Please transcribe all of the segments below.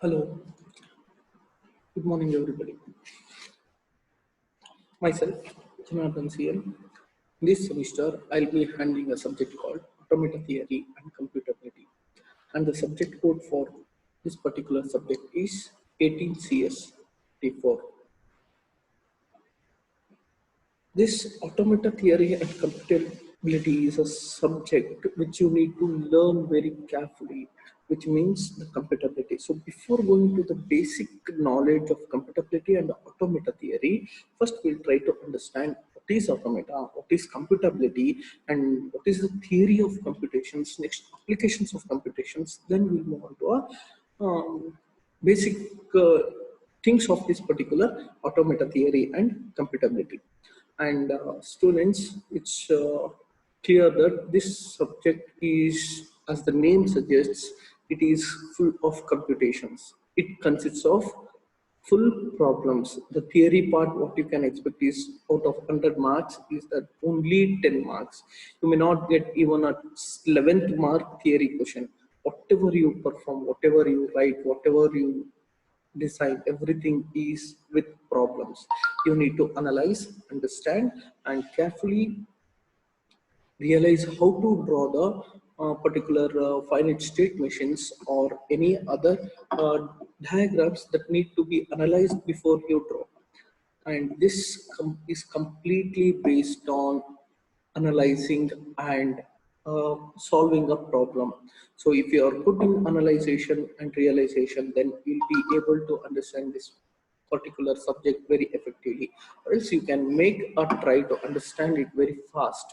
Hello, good morning everybody. Myself, Janardhan CM. This semester, I'll be handling a subject called Automata Theory and Computability. And the subject code for this particular subject is 18CS-T4. This automata theory and computability is a subject which you need to learn very carefully, which means the computability. So before going to the basic knowledge of computability and the automata theory, first we'll try to understand what is automata, what is computability, and what is the theory of computations, next applications of computations, then we'll move on to a basic things of this particular automata theory and computability. And students, it's clear that this subject is, as the name suggests, it is full of computations. It consists of full problems. The theory part, what you can expect is out of 100 marks is that only 10 marks. You may not get even a 11th mark theory question. Whatever you perform, whatever you write, whatever you decide, everything is with problems. You need to analyze, understand, and carefully realize how to draw the particular finite state machines or any other diagrams that need to be analyzed before you draw. And this is completely based on analyzing and solving a problem. So if you are good in analyzation and realization, then you'll be able to understand this particular subject very effectively, or else you can make a try to understand it very fast.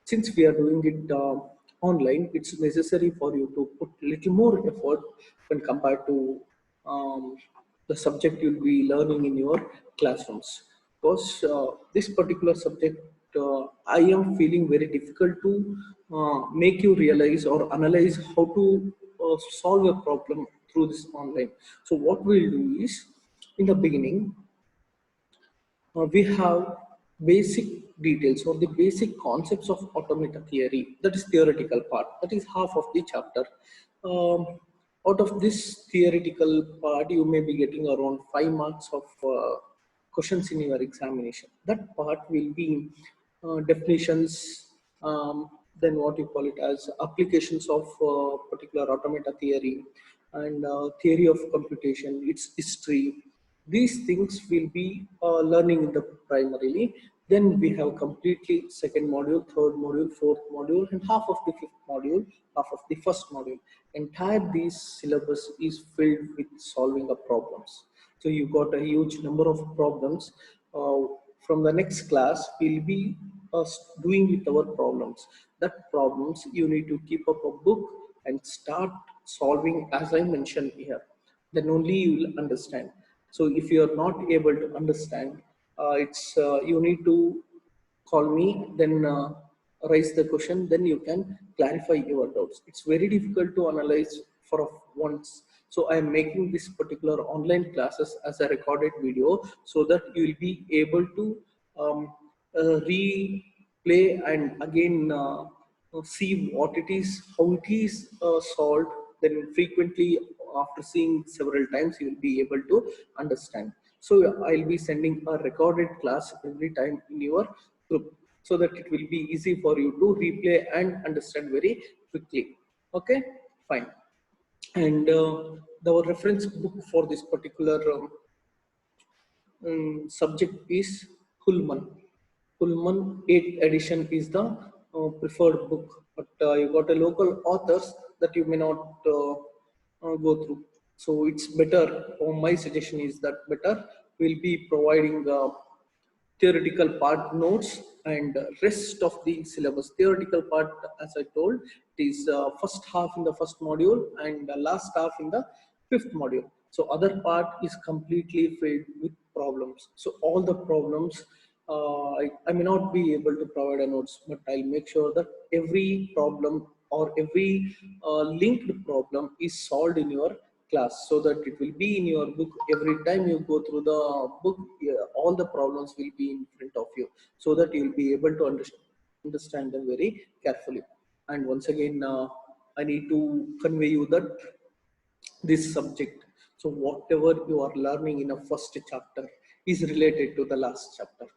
Since we are doing it online, it's necessary for you to put little more effort when compared to the subject you'll be learning in your classrooms. Because this particular subject, I am feeling very difficult to make you realize or analyze how to solve a problem through this online. So what we'll do is, in the beginning, we have basic details or the basic concepts of automata theory. That is theoretical part, that is half of the chapter. um, Out of this theoretical part, you may be getting around 5 marks of questions in your examination. That part will be definitions, then what you call it as applications of particular automata theory, and theory of computation, its history. These things will be learning in the primarily. Then we have completely second module, third module, fourth module, and half of the fifth module, half of the first module. Entire these syllabus is filled with solving of problems. So you got a huge number of problems. Uh, from the next class, we'll be doing with our problems. That problems you need to keep up a book and start solving as I mentioned here. Then only you will understand. So if you are not able to understand, it's you need to call me, then raise the question, then you can clarify your doubts. It's very difficult to analyze for once. So I am making this particular online classes as a recorded video so that you will be able to replay and again see what it is, how it is solved. Then frequently, after seeing several times, you will be able to understand. So I'll be sending a recorded class every time in your group so that it will be easy for you to replay and understand very quickly. Okay, fine. And the reference book for this particular subject is Hullman. Hullman 8th edition is the preferred book, but you got a local authors that you may not go through. So it's better, or my suggestion is that better we'll be providing theoretical part notes and rest of the syllabus. Theoretical part, as I told, is first half in the first module and last half in the fifth module. So other part is completely filled with problems. So all the problems, I may not be able to provide a notes, but I'll make sure that every problem or every linked problem is solved in your class, so that it will be in your book. Every time you go through the book, yeah, all the problems will be in front of you, so that you will be able to understand them very carefully. And once again, I need to convey you that this subject, So whatever you are learning in a first chapter is related to the last chapter.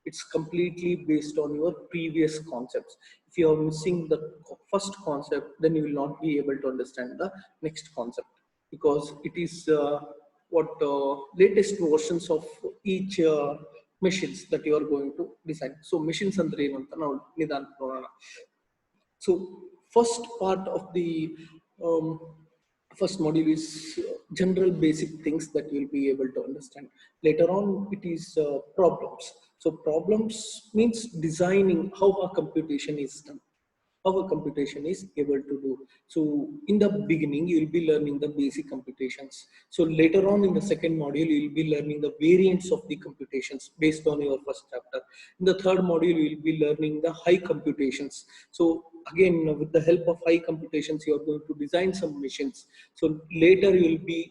It's completely based on your previous concepts. If you are missing the first concept, then you will not be able to understand the next concept, because it is what latest versions of each machines that you are going to design. So machines ಅಂದ್ರೆ ಏನು ಅಂತ ನಾವು ನಿಧಾನ ನೋಡೋಣ. So first part of the um, first module is general basic things that you'll be able to understand. Later on, it is problems. So problems means designing how a computation is done, how a computation is able to do. So in the beginning, you will be learning the basic computations. So later on in the second module, you will be learning the variants of the computations based on your first chapter. In the third module, you will be learning the high computations. So again, with the help of high computations, you are going to design some machines. So later you will be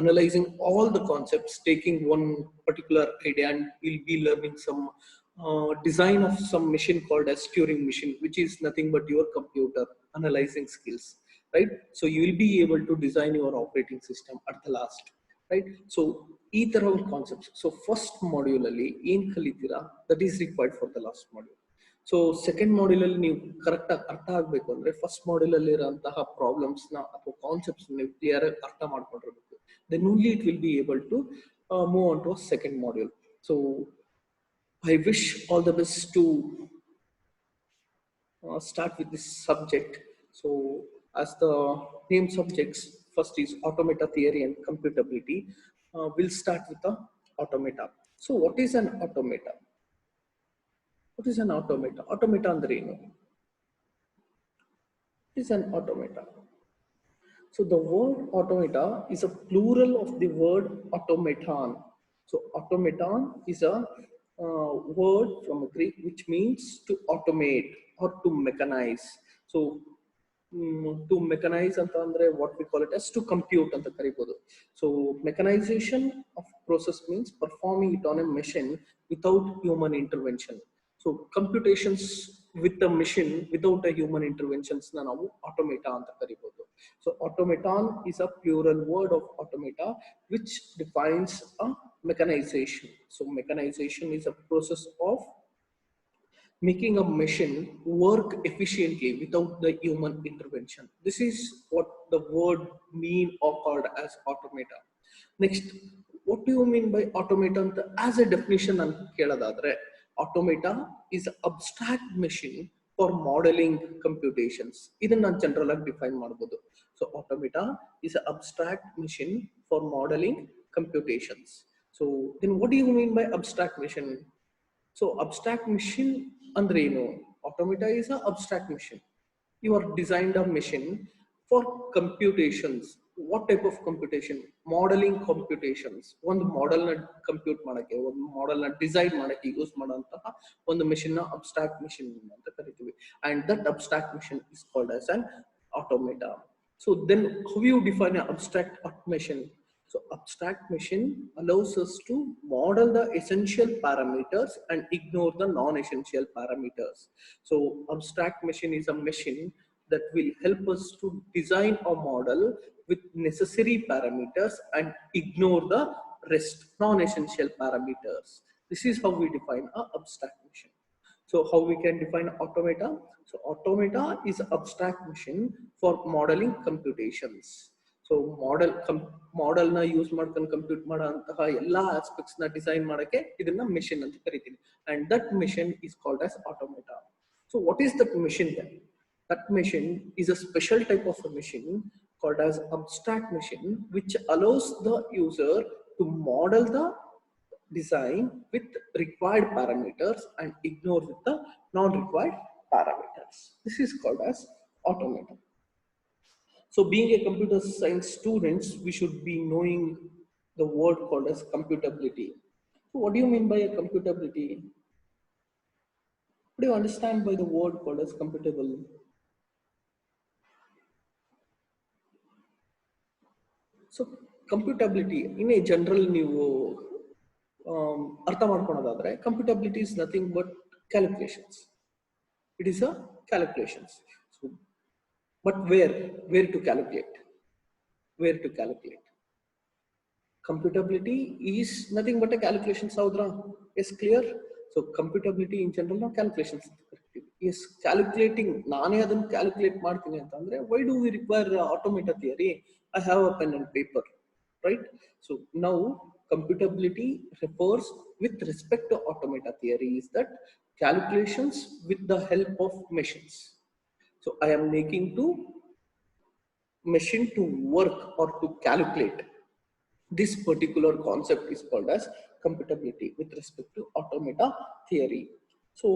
analyzing all the concepts, taking one particular idea, and you'll be learning some design of some machine called as Turing machine, which is nothing but your computer analyzing skills, right? So you will be able to design your operating system at the last, right? So ಈ ತರದ concepts. So first module ಅಲ್ಲಿ ಏನ್ ಕಲಿತೀರಾ that is required for the last module. So second module ಅಲ್ಲಿ ನೀವು correct ಆಗಿ ಅರ್ಥ ಆಗ್ಬೇಕು ಅಂದ್ರೆ ಫಸ್ಟ್ ಮಾಡ್ಯೂಲ್ ಅಲ್ಲಿ ಇರುವಂತಹ ಪ್ರಾಬ್ಲಮ್ಸ್ ನ ಅಥವಾ ಕಾನ್ಸೆಪ್ಟ್ಸ್ ನೀವು ಕ್ಲಿಯರ್ ಆಗಿ ಅರ್ಥ ಮಾಡ್ಕೊಂಡಿರ್ಬೇಕು. Then only it will be able to move on to second module. So I wish all the best to start with this subject. So as the name subjects, first is automata theory and computability. We'll start with the automata. So what is an automata? What is an automata? Automata andre ಏನು? What is an automata? So the word automata is a plural of the word automaton. So automaton is a word from Greek which means to automate or to mechanize. So to mechanize anta andre what we call it as to compute anta karibodu. So mechanization of process means performing it on a machine without human intervention. So computations with a machine without a human interventions na ನಾವು automata anta karibodu. So automaton is a plural word of automata which defines a mechanization. So mechanization is a process of making a machine work efficiently without the human intervention. This is what the word mean or called as automata. Next, what do you mean by automata as a definition ಅಂತ ಕೇಳೋದಾದ್ರೆ automata is abstract machine for modeling computations. ಇದನ್ನ ನಾನು general ಆಗಿ define ಮಾಡಬಹುದು. So automata is an abstract machine for modeling computations. So then what do you mean by abstract machine? So abstract machine andre ಏನು? Automata is an abstract machine. You are designed a machine for computations. What type of computation? Modeling computations. ಒಂದು model ನ compute ಮಾಡಕ್ಕೆ, ಒಂದು model ನ design ಮಾಡಕ್ಕೆ use ಮಾಡುವಂತಹ ಒಂದು machine ನ abstract machine ಅಂತ ಕರಿತೀವಿ. And that abstract machine is called as an automata. So then how you define an abstract machine? So abstract machine allows us to model the essential parameters and ignore the non-essential parameters. So abstract machine is a machine that will help us to design a model with necessary parameters and ignore the rest non-essential parameters. This is how we define an abstract machine. So how we can define automata? So automata is an abstract machine for modeling computations. So model na use ಮಾಡ್ಕೊಂಡು compute ಮಾಡುವಂತಹ ಎಲ್ಲ aspects ನ design ಮಾಡಕ್ಕೆ ಇದನ್ನ machine ಅಂತ ಕರಿತೀವಿ. And that machine is called as automata. So what is that machine then? That machine is a special type of a machine called as abstract machine which allows the user to model the design with required parameters and ignore with the non-required parameters. This is called as automata. So being a computer science students, we should be knowing the word called as computability. So what do you mean by a computability? What do you understand by the word called as computable? So computability in a general ನೀವು ಅರ್ಥ ಮಾಡ್ಕೊಳ್ಳೋದಾದ್ರೆ computability is nothing but calculations. It is a calculations. So, but where to calculate? Where to calculate? Computability is nothing but a calculation, Saudra. Is clear? So computability in general, no calculations. Is calculating. Nane adan calculate martini antandre. Why do we require automata theory? I have a pen and paper, right? So now computability refers with respect to automata theory is that calculations with the help of machines. So I am making to machine to work or to calculate. This particular concept is called as computability with respect to automata theory. So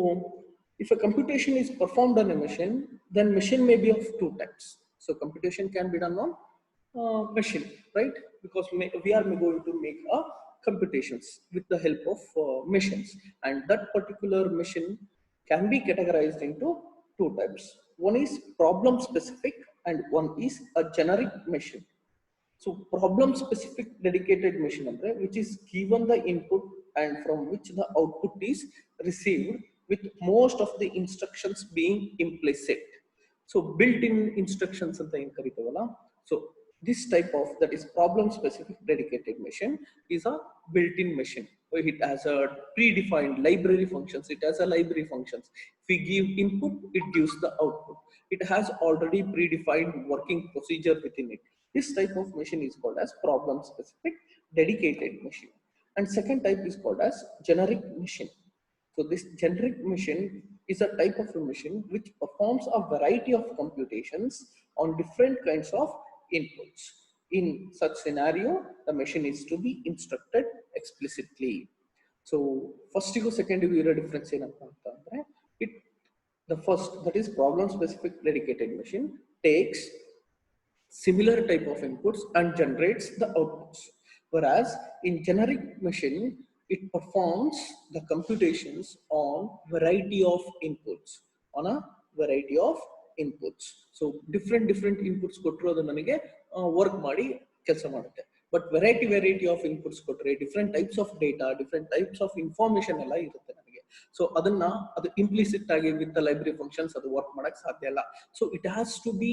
if a computation is performed on a machine, then machine may be of two types. So computation can be done on machine, right? Because we are going to make a computations with the help of machines, and that particular machine can be categorized into two types. One is problem specific and one is a generic machine. So problem specific dedicated machine andre, which is given the input and from which the output is received with most of the instructions being implicit. So built-in instructions anta ಏನು ಕರಿತೀವಲ್ಲ. So this type of, that is problem specific dedicated machine, is a built-in machine. It has a predefined library functions. It has a library functions. If we give input, it gives the output. It has already predefined working procedure within it. This type of machine is called as problem specific dedicated machine. And second type is called as generic machine. So this generic machine is a type of a machine which performs a variety of computations on different kinds of inputs. In such scenario, the machine is to be instructed explicitly. So first go second go difference ಏನಪ್ಪ ಅಂತಂದ್ರೆ, it the first, that is problem specific dedicated machine, takes similar type of inputs and generates the outputs. Whereas in generic machine, it performs the computations on variety of inputs, on a variety of inputs. So different inputs ಕೊಟ್ಟರು ಅದು ನನಗೆ work ಮಾಡಿ ಕೆಲಸ ಮಾಡುತ್ತೆ. But variety of inputs ಕೊಟ್ಟರೆ different types of data, different types of information ಎಲ್ಲ ಇರುತ್ತೆ ನನಗೆ. So ಅದನ್ನ ಅದು implicit ಆಗಿ with the library functions ಅದು work ಮಾಡಕ್ ಸಾಧ್ಯ ಇಲ್ಲ. So it has to be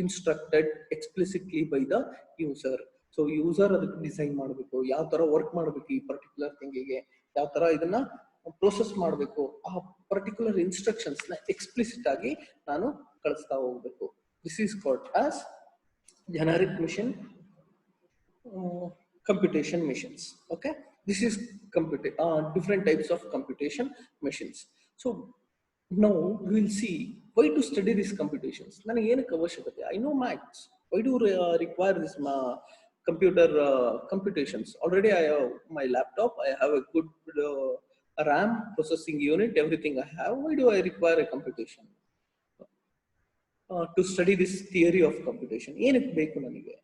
instructed explicitly by the user. So user ಅದಕ್ಕೆ ಡಿಸೈನ್ ಮಾಡಬೇಕು, ಯಾವ ತರ ವರ್ಕ್ ಮಾಡಬೇಕು ಈ ಪರ್ಟಿಕ್ಯುಲರ್ ಥಿಂಗಿಗೆ, ಯಾವ ತರ ಇದನ್ನ ಪ್ರೋಸೆಸ್ ಮಾಡಬೇಕು, ಆ ಪರ್ಟಿಕ್ಯುಲರ್ ಇನ್ಸ್ಟ್ರಕ್ಷನ್ಸ್ ನ ಎಕ್ಸ್ಪ್ಲಿಸಿಟ್ ಆಗಿ ನಾನು ಕಳಿಸ್ತಾ ಹೋಗ್ಬೇಕು. This is called as generic machine computation machines. Okay, this is different types of computation machines. So now we will see why to study these computations. ನನಗೆ ಏನಕ್ಕೆ ಅವಶ್ಯಕತೆ? I know maths. Why do require this computer computations? Already I have my laptop. I have a good RAM processing unit. Everything I have. Why do I require a computation to study this theory of computation? ಏನಕ್ಕೆ ಬೇಕು ನನಗೆ?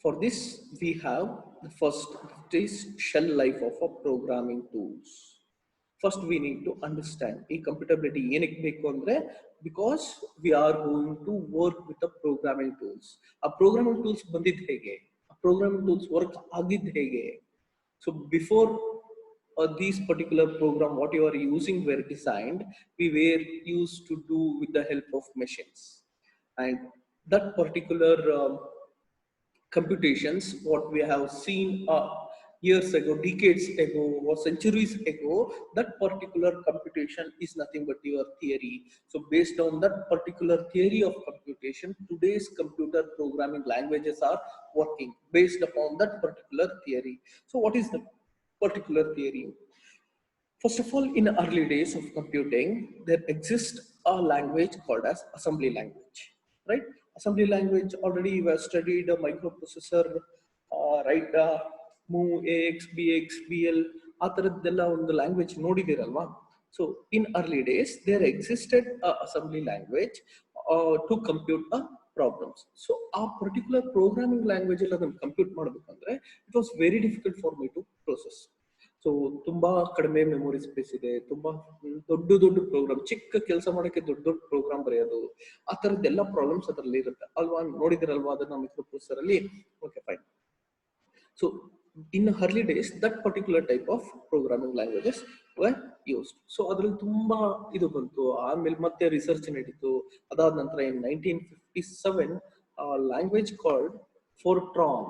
For this, we have the first, it is shell life of a programming tools. First, we need to understand the computability ಏನಕ್ಕೆ ಬೇಕು ಅಂದ್ರೆ, because we are going to work with the programming tools. A programming tools ಬಂದಿದ್ದು ಹೇಗೆ? A programming tools work ಆಗಿದ್ದು ಹೇಗೆ? So before these particular program what you are using were designed, we were used to do with the help of machines, and that particular computations what we have seen years ago, decades ago, or centuries ago, that particular computation is nothing but your theory. So based on that particular theory of computation, today's computer programming languages are working based upon that particular theory. So what is the particular theory? First of all, in early days of computing, there exists a language called as assembly language, right? Assembly language, already you have studied a microprocessor, right? Move, AX, BX, BL, ಆ ಥರದ್ದೆಲ್ಲ ಒಂದು language ನೋಡಿದಿರಲ್ವಾ? So in early days, there existed a assembly language to compute a problems. So ಆ particular programming language ಅಲ್ಲಿ ಅದನ್ನು compute ಮಾಡಬೇಕಂದ್ರೆ, it was very difficult for me to process. So ತುಂಬಾ ಕಡಿಮೆ memory space ಇದೆ, ತುಂಬಾ ದೊಡ್ಡ ಪ್ರೋಗ್ರಾಮ್, ಚಿಕ್ಕ ಕೆಲಸ ಮಾಡಕ್ಕೆ ದೊಡ್ಡ ಪ್ರೋಗ್ರಾಮ್ ಬರೆಯೋದು, ಆ ತರದ್ದೆಲ್ಲ ಪ್ರಾಬ್ಲಮ್ಸ್ ಅದರಲ್ಲಿ ಇರುತ್ತೆ ಅಲ್ವಾ? ನೋಡಿದಿರಲ್ವಾ ಅದನ್ನ ಮೈಕ್ರೋಪ್ರೊಸೆಸರ್ ಅಲ್ಲಿ? Okay, fine. So in early days that particular type of programming languages var used. So ಅದ್ರಲ್ಲಿ ತುಂಬಾ ಇದು ಬಂತು, ಆಮೇಲೆ ಮತ್ತೆ ರಿಸರ್ಚ್ ನಡೀತು. ಅದಾದ ನಂತರ ಇನ್ 1957 language called Fortran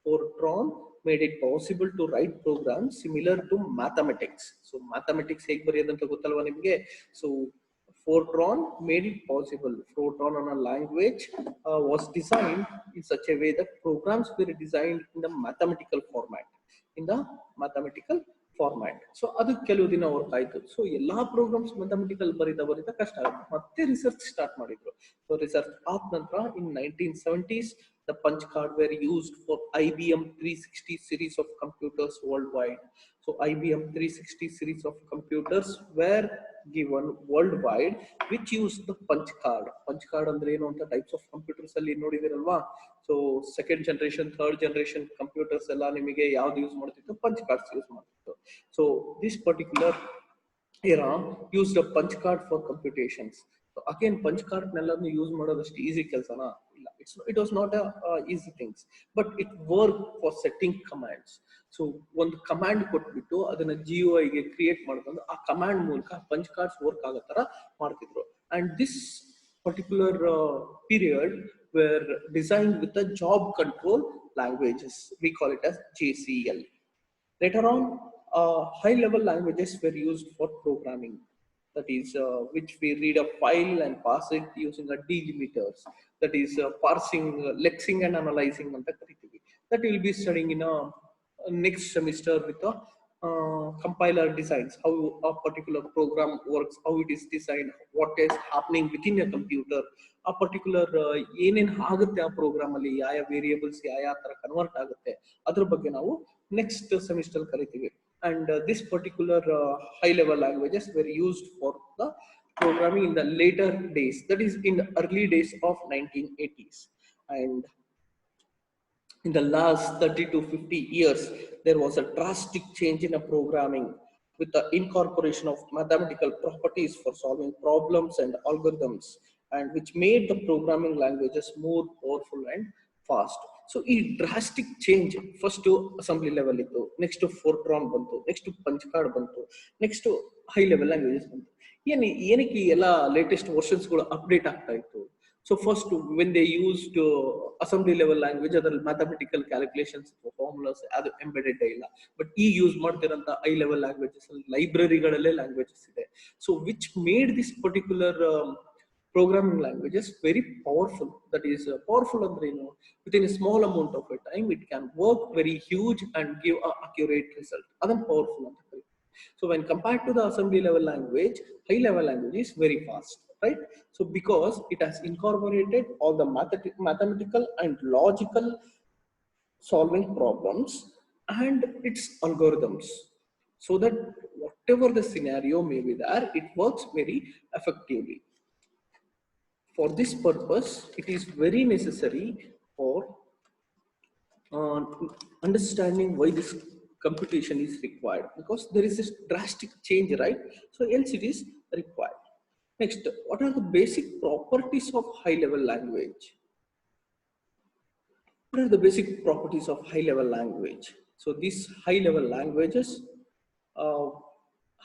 Fortran made it possible to write programs similar to mathematics. So mathematics ಹೇಗೆ ಬರೆಯೋದಂತ ಗೊತ್ತಲ್ವಾ ನಿಮಗೆ? So Fortran made it possible. Fortran on a language was designed in such a way that programs were designed in the mathematical format. In the mathematical format. So ಅದು ಕೆಲವು ದಿನ work ಆಯ್ತು. So ಎಲ್ಲಾ programmes mathematical ಬರೀತಾ ಕಷ್ಟ ಆಗುತ್ತೆ. ಮತ್ತೆ research start ಮಾಡಿದ್ರು. ಸೊ ರಿಸರ್ಚ್ ಆದ ನಂತರ ಇನ್ 1970s the punch card were used for IBM 360 series of computers worldwide. So IBM 360 series of computers were given worldwide which used the punch card. Punch card ಅಂದ್ರೆ ಏನು ಅಂತ types of computers ಅಲ್ಲಿ ನೋಡಿದಿರಲ್ವಾ? So second generation, third generation computers ಎಲ್ಲ ನಿಮಗೆ ಯಾವ್ದು use ಮಾಡ್ತಿತ್ತು? Punch cards use ಮಾಡ್ತಿತ್ತು. So this particular era used a punch card for computations. So again punch card ನೆಲ್ಲನ್ನು ಯೂಸ್ ಮಾಡೋದಷ್ಟು ಈಸಿ ಕೆಲಸನಾ? ಇಲ್ಲ. It was not a easy things, but it worked for setting commands. So ಒಂದು command ಕೊಟ್ಬಿಟ್ಟು ಅದನ್ನ GUI ಗೆ create ಮಾಡ್ಕೊಂಡು ಆ ಕಮಾಂಡ್ ಮೂಲಕ ಪಂಚ್ ಕಾರ್ಡ್ಸ್ ವರ್ಕ್ ಆಗೋ ತರ ಮಾಡ್ತಿದ್ರು. And this particular period were designed with the job control languages. We call it as JCL. Later on, high-level languages were used for programming. That is, which we read a file and pass it using a delimiters. That is, parsing, lexing and analyzing. That we will be studying in a next semester with a compiler designs, how a particular program works, how it is designed, what is happening within a computer, a particular ಏನೇನ್ ಆಗುತ್ತೆ ಆ program ಅಲ್ಲಿ, ಯಾವ variables ಯಾವ ತರ convert ಆಗುತ್ತೆ ಅದ್ರ ಬಗ್ಗೆ ನಾವು ನೆಕ್ಸ್ಟ್ ಸೆಮಿಸ್ಟರ್ ಕರಿತೀವಿ. And this particular high level languages were used for the programming in the later days, that is in the early days of 1980s. And in the last 30 to 50 years, there was a drastic change in a programming with the incorporation of mathematical properties for solving problems and algorithms, and which made the programming languages more powerful and fast. So ಈ drastic change first assembly level ಇತ್ತು, next Fortran ಬಂತು, next punch card ಬಂತು, next high level languages ಬಂತು. ಏನಕ್ಕೆ ಎಲ್ಲ latest ವರ್ಷನ್ಸ್ಗಳು update ಆಗ್ತಾ ಇತ್ತು? So first when they used assembly level language, ಅದರಲ್ಲಿ ಮ್ಯಾಥಮೆಟಿಕಲ್ ಕ್ಯಾಲ್ಕುಲೇಷನ್ಸ್ ಫಾರ್ಮುಲಾಸ್ ಅದು ಎಂಬೆಡೆಡ್ ಇಲ್ಲ. ಬಟ್ ಈಗ ಯೂಸ್ ಮಾಡ್ತಿರೋಂಥ ಹೈ ಲೆವೆಲ್ ಲ್ಯಾಂಗ್ವೇಜಸ್ ಅಲ್ಲಿ ಲೈಬ್ರರಿಗಳಲ್ಲೇ ಲ್ಯಾಂಗ್ವೇಜಸ್ ಇದೆ. So which made this particular programming languages very powerful. That is powerful ಅಂದ್ರೆ ಏನು? Within a small amount of a time it can work very huge and give a accurate result. Adhan powerful ಅಂತ ಕರೀತಾರೆ. So when compared to the assembly level language, high level language is very fast, right? So because it has incorporated all the mathematical and logical solving problems and its algorithms, so that whatever the scenario may be there, it works very effectively. For this purpose, it is very necessary for understanding why this computation is required, because there is this drastic change, right? So else it is required. Next, what are the basic properties of high-level language? What are the basic properties of high-level language? So these high-level languages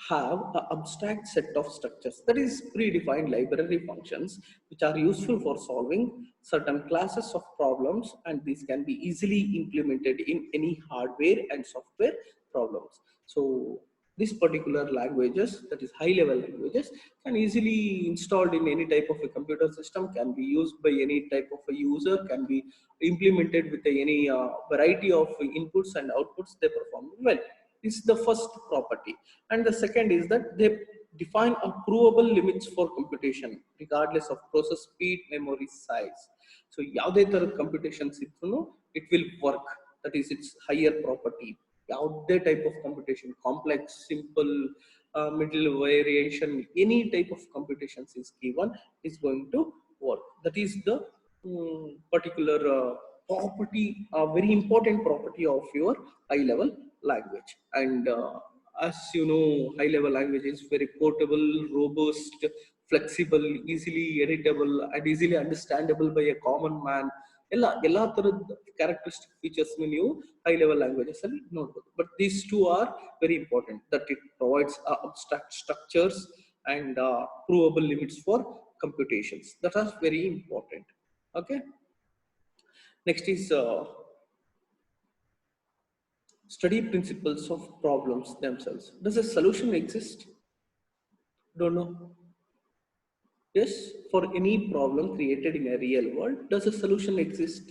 have an abstract set of structures, that is predefined library functions which are useful for solving certain classes of problems, and these can be easily implemented in any hardware and software problems. So these particular languages, that is high level languages, can easily installed in any type of a computer system, can be used by any type of a user, can be implemented with any variety of inputs and outputs. They perform well. This is the first property. And the second is that they define a provable limits for computation regardless of process speed, memory size. So ಯಾವುದೇ ತರದ computations ಇದ್ರೂ it will work. That is its higher property. ಯಾವುದೇ type of computation, complex, simple, middle variation, any type of computations is given, is going to work. That is the particular property, a very important property of your high level language. And as you know, high level language is very portable, robust, flexible, easily editable, and easily understandable by a common man. ಎಲ್ಲ ತರದ characteristic features ನೀವು high level languages ಅಲ್ಲಿ ನೋಡಬಹುದು. But these two are very important, that it provides abstract structures and provable limits for computations. That are very important. Okay. Next is study principles of problems themselves. Does a solution exist? Don't know. Yes, for any problem created in a real world, does a solution exist?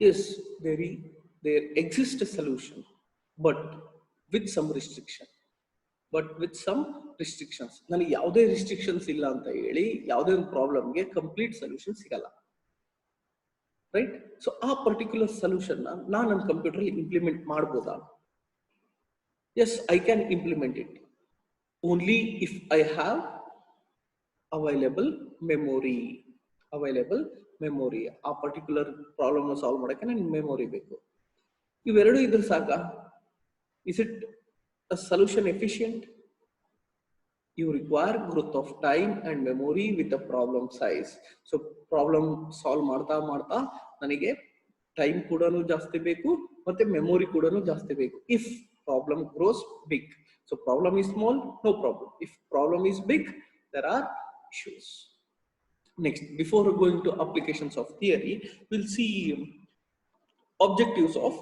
Yes, there exists a solution, but with some restriction. But with some restrictions. ನನಗೆ ಯಾವುದೇ restrictions ಇಲ್ಲ ಅಂತ ಹೇಳಿ ಯಾವುದೇ ಒಂದು ಪ್ರಾಬ್ಲಮ್ಗೆ complete solution ಸಿಗಲ್ಲ. Right? So ಆ ಪರ್ಟಿಕ್ಯುಲರ್ ಸೊಲ್ಯೂಷನ್ ನಾನು ನನ್ನ ಕಂಪ್ಯೂಟರ್ ಇಂಪ್ಲಿಮೆಂಟ್ ಮಾಡ್ಬೋದಾ? Yes, I can implement it only if I have available memory. ಆ ಪರ್ಟಿಕ್ಯುಲರ್ ಪ್ರಾಬ್ಲಮ್ ಸಾಲ್ವ್ ಮಾಡಕ್ಕೆ ನನಗೆ ಮೆಮೊರಿ ಬೇಕು. ಇವೆರಡು ಇದ್ರೆ ಸಾಕ? Is it a solution efficient? You require growth of time and memory with a problem size. So problem solve ಮಾಡ್ತಾ ನನಗೆ time ಕೂಡ ಜಾಸ್ತಿ ಬೇಕು ಮತ್ತೆ ಮೆಮೊರಿ ಕೂಡ ಜಾಸ್ತಿ ಬೇಕು. If problem grows big, so problem is small, no problem. If problem is big, there are issues. Next, before going to applications of theory, we'll see objectives of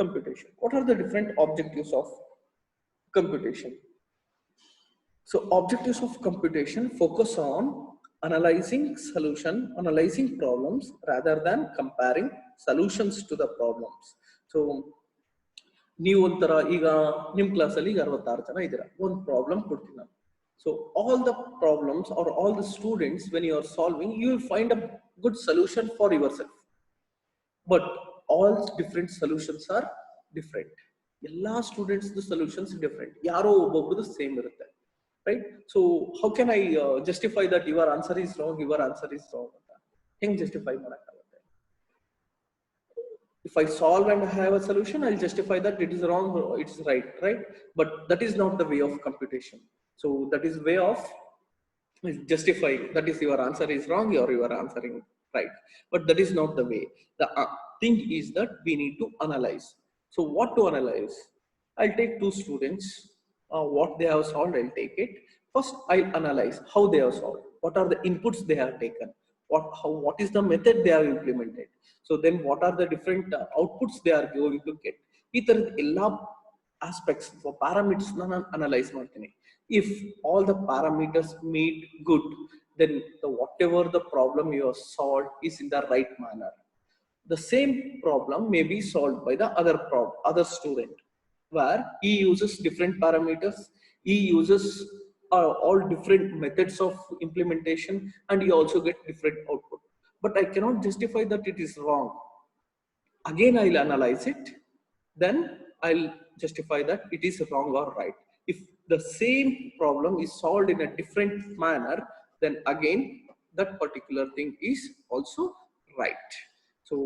computation. What are the different objectives of computation? So objectives of computation focus on analyzing problems rather than comparing solutions to the problems. So ನೀವು ಒಂಥರ ಈಗ ನಿಮ್ಮ ಕ್ಲಾಸಲ್ಲಿ ಈಗ 66 ಜನ ಇದ್ದೀರಾ, ಒಂದು problem ಕೊಡ್ತೀನಿ ನಾನು. So all the problems or all the students, when you are solving, you will find a good solution for yourself. But all different solutions are different. ಎಲ್ಲ ಸ್ಟೂಡೆಂಟ್ಸ್ ಸೊಲ್ಯೂಷನ್ಸ್ ಡಿಫ್ರೆಂಟ್, ಯಾರೋ ಒಬ್ಬೊಬ್ರದ್ದು ಸೇಮ್ ಇರುತ್ತೆ. Right? So how can I justify that your answer is wrong ಅಂತ ಹೆಂಗ್ justify ಮಾಡಕ್ಕಾಗುತ್ತೆ? If I solve and have a solution, I'll justify that it is wrong, it's right? But that is not the way of computation. So that is way of justifying, that is your answer is wrong or you are answering right. But that is not the way. The thing is that we need to analyze. So what to analyze? I'll take two students, what they have solved, I'll take it. First, I'll analyze how they have solved. What are the inputs they have taken? What is the method they have implemented? So then what are the different outputs they are going to get? ಈ ತರದ ಎಲ್ಲಾ aspects for parameters ನಾನು analyze ಮಾಡ್ತೀನಿ. If all the parameters meet good, then whatever the problem you have solved is in the right manner. The same problem may be solved by the other student, where he uses different parameters, he uses all different methods of implementation, and he also get different output. But I cannot justify that it is wrong. Again, I'll analyze it, then I'll justify that it is wrong or right. If the same problem is solved in a different manner, then again that particular thing is also right. So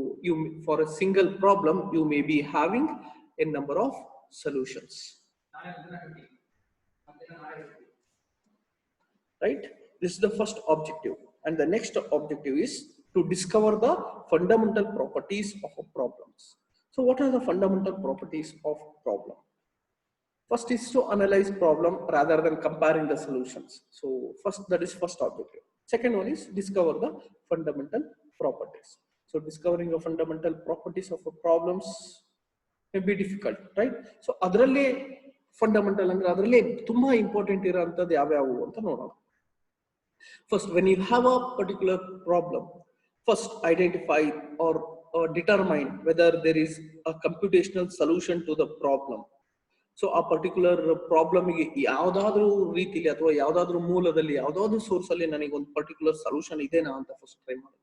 for a single problem, you may be having a number of solutions. Right? This is the first objective. And the next objective is to discover the fundamental properties of problems. So what are the fundamental properties of problem? First is to analyze problem rather than comparing the solutions. So that is first objective. Second one is discover the fundamental properties. So discovering the fundamental properties of problems may be difficult, right? So ಅದರಲ್ಲೇ fundamental ಅಂದ್ರೆ ಅದರಲ್ಲೇ ತುಂಬಾ important ಇರೋಂಥದ್ದು ಯಾವ್ಯಾವು ಅಂತ ನೋಡೋಣ. First, when you have a particular problem, first identify or determine whether there is a computational solution to the problem. So a particular problem ಗೆ ಯಾವುದಾದ್ರೂ ರೀತಿಯಲ್ಲಿ ಅಥವಾ ಯಾವುದಾದ್ರೂ ಮೂಲದಲ್ಲಿ ಯಾವುದಾದ್ರೂ ಸೋರ್ಸ್ ಅಲ್ಲಿ ನನಗೆ ಒಂದು ಪರ್ಟಿಕ್ಯುಲರ್ ಸೊಲ್ಯೂಷನ್ ಇದೆನಾ ಅಂತ ಫಸ್ಟ್ ಟ್ರೈ ಮಾಡಿ.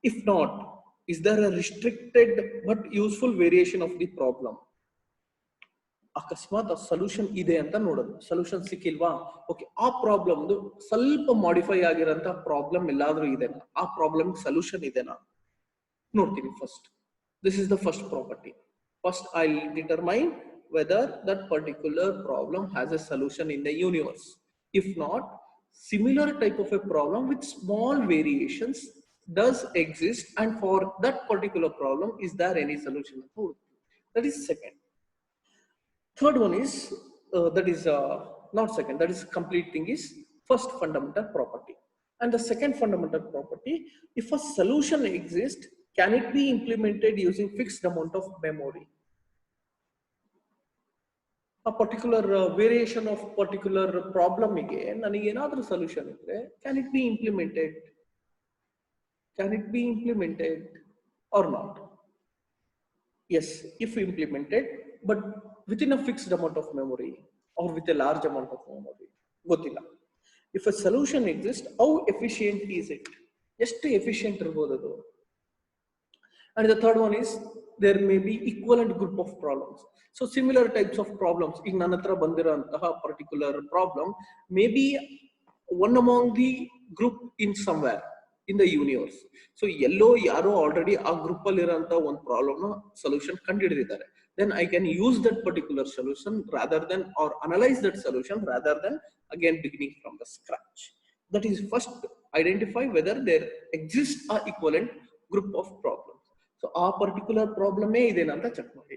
If not, is there a restricted but useful variation of the problem? ಅಕಸ್ಮಾತ್ ಸೊಲ್ಯೂಷನ್ ಇದೆ ಅಂತ ನೋಡೋದು, ಸೊಲ್ಯೂಷನ್ ಸಿಕ್ಕಿಲ್ವಾ, ಓಕೆ, ಆ ಪ್ರಾಬ್ಲಮ್ ಸ್ವಲ್ಪ ಮಾಡಿಫೈ ಆಗಿರೋಂಥ ಪ್ರಾಬ್ಲಮ್ ಎಲ್ಲಾದ್ರೂ ಇದೆನಾ, ಆ ಪ್ರಾಬ್ಲಮ್ ಸೊಲ್ಯೂಷನ್ ಇದೆನಾ ನೋಡ್ತೀನಿ first. This is the first property. First I determine whether that particular problem has a solution in the universe. If not, similar type of a problem with small variations does exist, and for that particular problem, is there any solution? That is second. Third one is not second, that is complete thing is first fundamental property. And the second fundamental property, if a solution exists, can it be implemented using fixed amount of memory? a particular variation of particular problem ಗೆ ನನಗೆ ಏನಾದರೂ solution ಇದ್ರೆ can it be implemented, or not? Yes, if implemented, but within a fixed amount of memory or with a large amount of memory, ಗೊತ್ತಿಲ್ಲ. If a solution exists, how efficient is it? ಎಷ್ಟು efficient ಇರ್ಬೋದು ಅದು? And the third one is there may be equivalent group of problems. So similar types of problems. ಈಗ ನನ್ನ ಹತ್ರ ಬಂದಿರೋಂತಹ particular problem may be one among the group in somewhere in the universe. So ಎಲ್ಲೋ ಯಾರೋ already ಆ group ಅಲ್ಲಿ ಇರೋಂತ ಒಂದು problem solution ಕಂಡುಹಿಡಿದಿದ್ದಾರೆ. Then I can use that particular solution rather than, or analyze that solution rather than again beginning from the scratch. That is first identify whether there exists a equivalent group of problems. So ಆ particular ಪ್ರಾಬ್ಲಮೇ ಇದೇನಾ ಅಂತ check ಮಾಡಿ,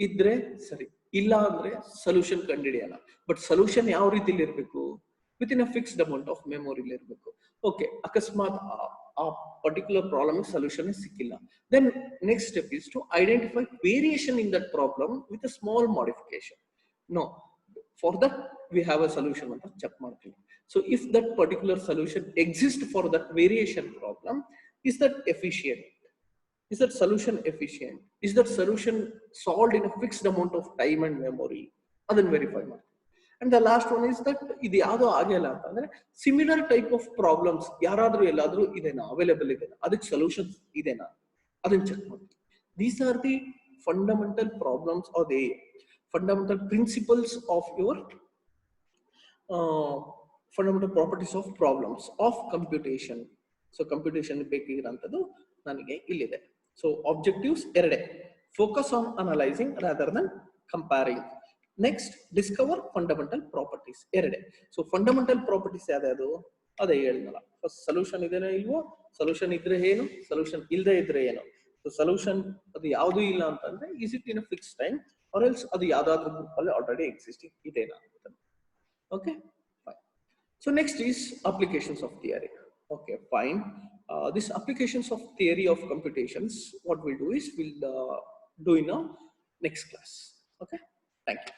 ಇದ್ರೆ ಸರಿ, ಇಲ್ಲ ಅಂದ್ರೆ solution ಕಂಡುಹಿಡಿಯೋಣ. But solution ಯಾವ ರೀತಿಲಿ ಇರಬೇಕು? Within a fixed amount of ಮೆಮೊರಿಲಿ ಇರಬೇಕು. ಓಕೆ, ಅಕಸ್ಮಾತ್ ಆ ಪರ್ಟಿಕ್ಯುಲರ್ ಪ್ರಾಬ್ಲಮ್ ಸೊಲ್ಯೂಷನ್ ಸಿಕ್ಕಿಲ್ಲ, then next step is to identify variation in that problem with a small modification. No, for that we have a solution ಅಂತ check ಮಾಡ್ತೀವಿ. So if that particular solution exist for that variation problem, is that efficient? Is that solution efficient? Is that solution solved in a fixed amount of time and memory? Adhan verify ಮಾಡಿ. And the last one is that ಇದು ಯಾವುದೋ ಆಗಿಲ್ಲ ಅಂತಂದ್ರೆ similar type of problems ಯಾರಾದ್ರೂ ಎಲ್ಲಾದ್ರೂ ಇದೆನಾ, available ಇದೆನಾ, ಅದಕ್ಕೆ ಸೊಲ್ಯೂಷನ್ಸ್ ಇದೆನಾ, ಅದನ್ನ ಚೆಕ್ ಮಾಡಿ. These are the fundamental problems or the fundamental principles of your fundamental properties of problems of computation. So computation ಬೇಕಿರೋಂಥದ್ದು ನನಗೆ ಇಲ್ಲಿದೆ. So objectives ಎರಡೇ: focus on analyzing rather than comparing. Next, discover fundamental properties ಎರಡೇ. So fundamental properties ಯಾವ್ದು ಅದೇ ಹೇಳಿದ್ನಲ್ಲ. First solution ಇದೆನೋ ಇಲ್ವೋ, solution ಇದ್ರೆ ಏನು, ಸೊಲ್ಯೂಷನ್ ಇಲ್ಲದೆ ಇದ್ರೆ ಏನು. ಸೊ ಸೊಲ್ಯೂಷನ್ ಅದು ಯಾವುದೂ ಇಲ್ಲ ಅಂತಂದ್ರೆ is it in a fixed time or else ಅದು ಯಾವ್ದಾದ್ರು ಗ್ರೂಪ್ ಅಲ್ಲಿ ಆಲ್ರೆಡಿ ಎಕ್ಸಿಸ್ಟಿಂಗ್ ಇದೆನಾ ಅಂತ. Okay, fine. So next is applications of theory. Okay, fine. This applications of theory of computations, what we'll do is we'll do in a next class. Okay, thank you.